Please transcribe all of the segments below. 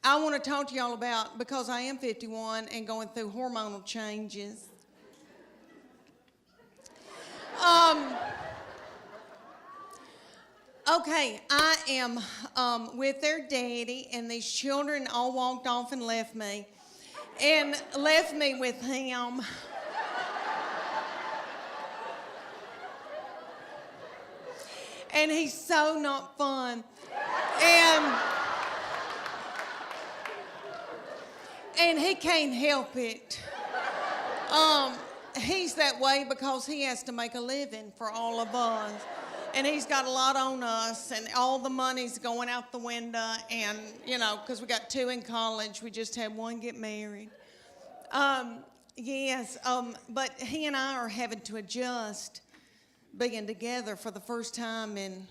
I want to talk to y'all about, because I am 51 and going through hormonal changes. Okay, I am with their daddy, and these children all walked off and left me with him. And he's so not fun. And he can't help it. He's that way because he has to make a living for all of us. And he's got a lot on us, and all the money's going out the window. And, because we got 2 in college, we just had 1 get married. But he and I are having to adjust being together for the first time in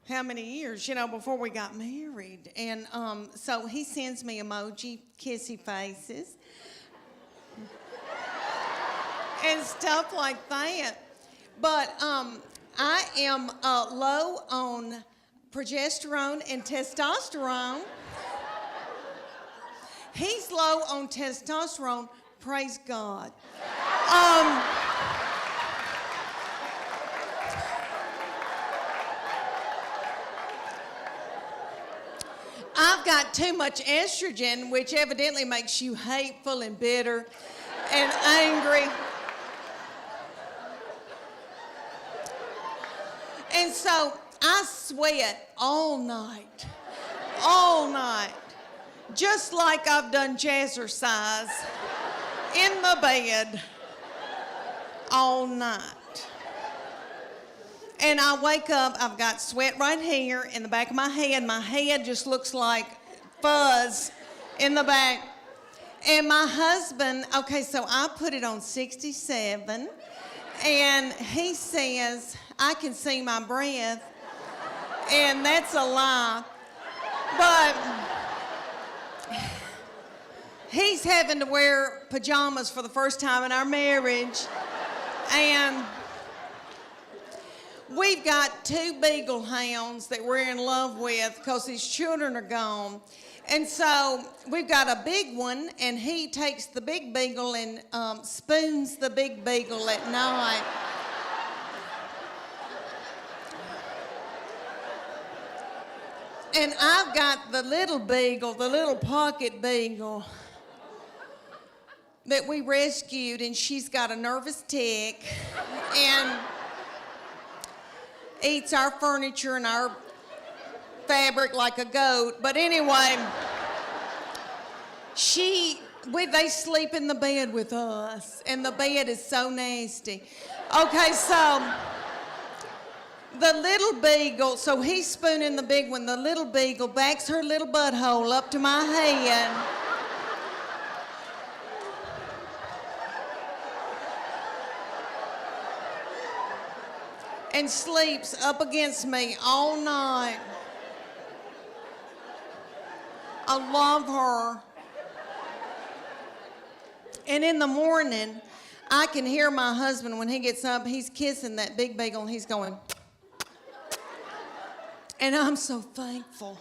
how many years, before we got married. And so he sends me emoji, kissy faces, and stuff like that. But I am low on progesterone and testosterone. He's low on testosterone, praise God. I've got too much estrogen, which evidently makes you hateful and bitter and angry. And so I sweat all night, just like I've done jazzercise in my bed all night. And I wake up, I've got sweat right here in the back of my head. My head just looks like fuzz in the back. And my husband, okay, so I put it on 67, and he says, I can see my breath, and that's a lie. But he's having to wear pajamas for the first time in our marriage, and we've got 2 beagle hounds that we're in love with because his children are gone. And so we've got a big one, and he takes the big beagle and spoons the big beagle at night. And I've got the little beagle, the little pocket beagle that we rescued, and she's got a nervous tick and eats our furniture and our fabric like a goat. But anyway, they sleep in the bed with us, and the bed is so nasty. Okay, so the little beagle, so he's spooning the big one. The little beagle backs her little butthole up to my head. And sleeps up against me all night. I love her. And in the morning, I can hear my husband when he gets up, he's kissing that big beagle, and he's going. And I'm so thankful.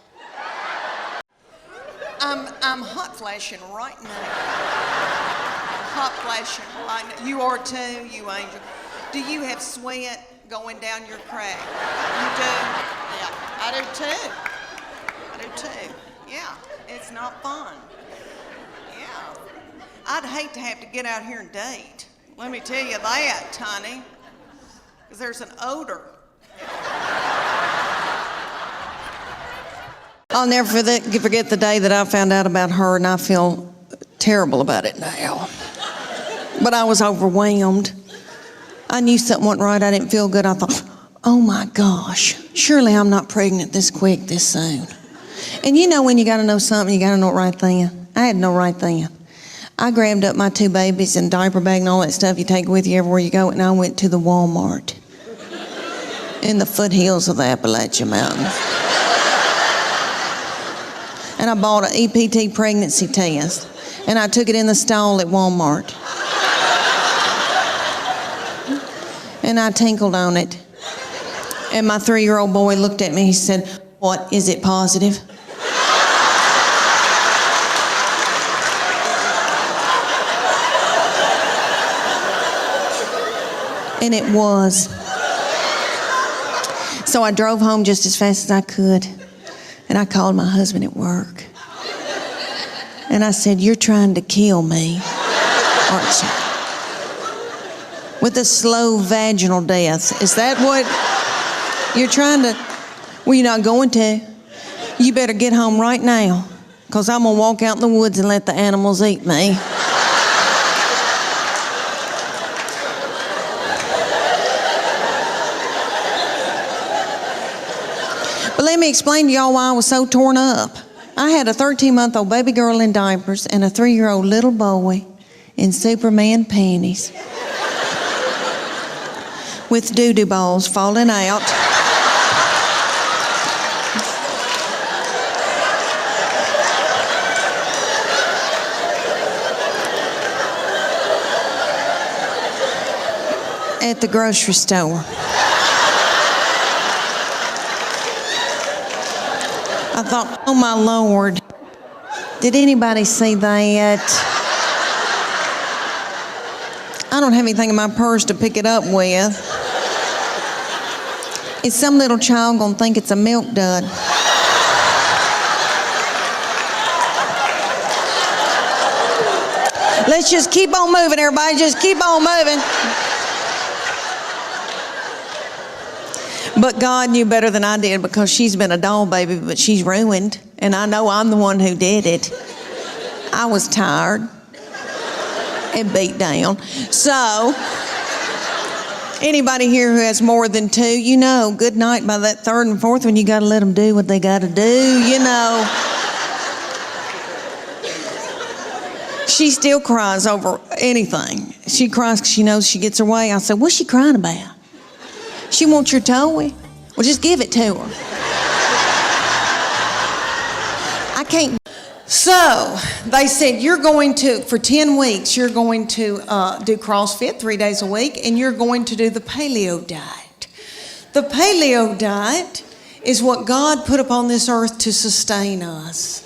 I'm hot flashing right now. Hot flashing right now. You are too, you angel. Do you have sweat going down your crack? You do? Yeah, I do too. Yeah, it's not fun. Yeah. I'd hate to have to get out here and date. Let me tell you that, honey. Because there's an odor. I'll never forget the day that I found out about her, and I feel terrible about it now. But I was overwhelmed. I knew something wasn't right. I didn't feel good. I thought, oh my gosh, surely I'm not pregnant this quick, this soon. And when you got to know something, you got to know it right then. I had no right then. I grabbed up my 2 babies and diaper bag and all that stuff you take with you everywhere you go, and I went to the Walmart in the foothills of the Appalachian Mountains. And I bought an EPT pregnancy test, and I took it in the stall at Walmart. And I tinkled on it. And my 3-year-old boy looked at me, he said, "What, is it positive?" And it was. So I drove home just as fast as I could. And I called my husband at work. And I said, "You're trying to kill me, aren't you? With a slow vaginal death. Is that what you're trying to?" "Well, you're not going to. You better get home right now, because I'm going to walk out in the woods and let the animals eat me." But let me explain to y'all why I was so torn up. I had a 13-month-old baby girl in diapers and a 3-year-old little boy in Superman panties with doo-doo balls falling out. At the grocery store. I thought, oh my Lord, did anybody see that? I don't have anything in my purse to pick it up with. Is some little child gonna think it's a milk dud? Let's just keep on moving, everybody. Just keep on moving. But God knew better than I did, because she's been a doll baby, but she's ruined. And I know I'm the one who did it. I was tired and beat down. So, anybody here who has more than 2, you know, good night by that 3rd and 4th one, you got to let them do what they got to do, you know. She still cries over anything. She cries because she knows she gets her way. I said, "What's she crying about?" "She wants your toy." "Well, just give it to her." I can't. So they said, "You're going to, for 10 weeks, you're going to do CrossFit 3 days a week, and you're going to do the paleo diet." The paleo diet is what God put upon this earth to sustain us.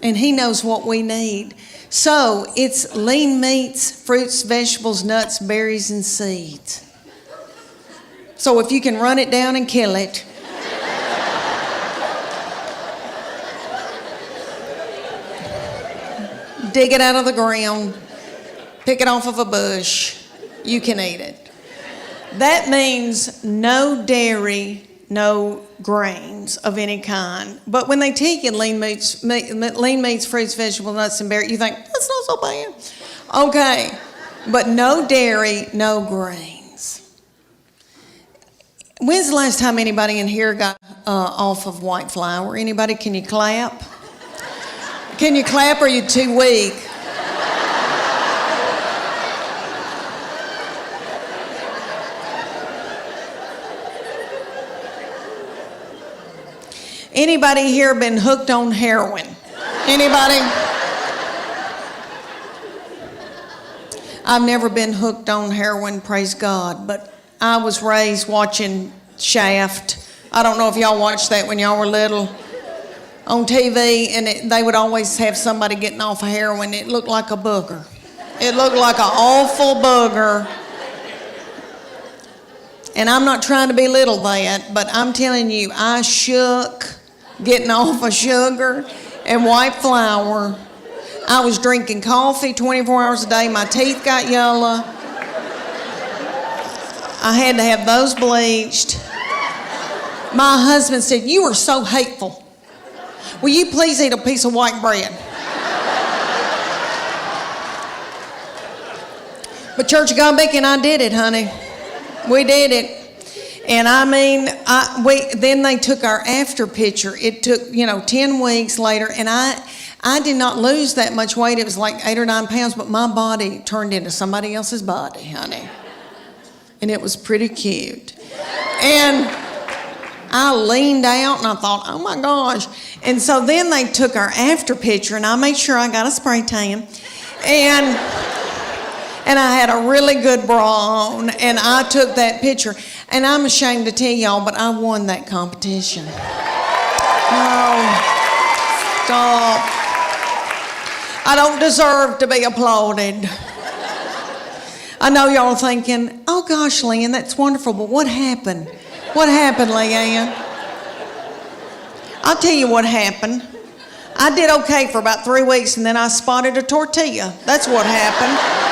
And He knows what we need. So it's lean meats, fruits, vegetables, nuts, berries, and seeds. So if you can run it down and kill it, dig it out of the ground, pick it off of a bush, you can eat it. That means no dairy, no grains of any kind. But when they tell you lean meats, fruits, vegetables, nuts, and berries, you think, that's not so bad. Okay, but no dairy, no grains. When's the last time anybody in here got off of white flour? Anybody? Can you clap? Can you clap, or are you too weak? Anybody here been hooked on heroin? Anybody? I've never been hooked on heroin, praise God, but I was raised watching Shaft. I don't know if y'all watched that when y'all were little on TV, and they would always have somebody getting off of heroin. It looked like a booger. It looked like an awful booger. And I'm not trying to belittle that, but I'm telling you, I shook getting off of sugar and white flour. I was drinking coffee 24 hours a day. My teeth got yellow. I had to have those bleached. My husband said, "You are so hateful. Will you please eat a piece of white bread?" But Church of God Beacon, I did it, honey. We did it. And I mean, then they took our after picture. It took, 10 weeks later, and I did not lose that much weight. It was like 8 or 9 pounds, but my body turned into somebody else's body, honey. And it was pretty cute. And I leaned out and I thought, oh my gosh. And so then they took our after picture, and I made sure I got a spray tan. And I had a really good bra on, and I took that picture. And I'm ashamed to tell y'all, but I won that competition. No, stop. I don't deserve to be applauded. I know y'all are thinking, oh gosh, Leanne, that's wonderful, but what happened? What happened, Leanne? I'll tell you what happened. I did okay for about 3 weeks, and then I spotted a tortilla. That's what happened.